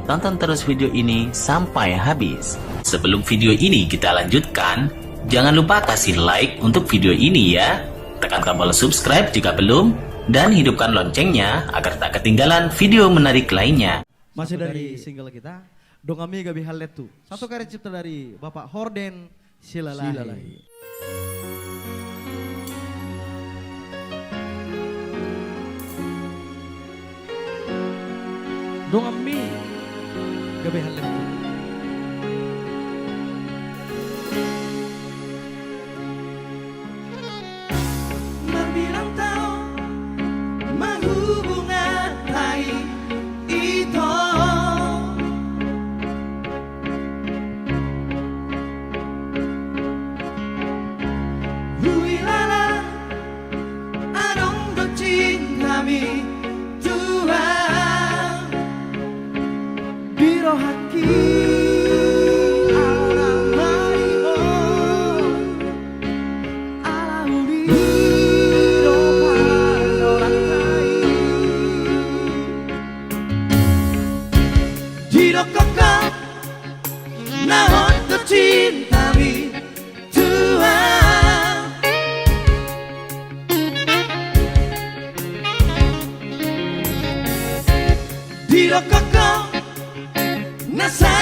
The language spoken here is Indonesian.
tonton terus video ini sampai habis. Sebelum video ini kita lanjutkan, jangan lupa kasih like untuk video ini ya. Tekan tombol subscribe jika belum, dan hidupkan loncengnya agar tak ketinggalan video menarik lainnya. Masih dari single kita, Dongami Gabi Haletu. Satu karya cipta dari Bapak Horden Silalahi. Dongami Gabi Haletu. Berbilang tahun menghubungan hai itu, huilala anong do cintami Tuhan biro haki naon do cintami Tuhan Diro koko nasa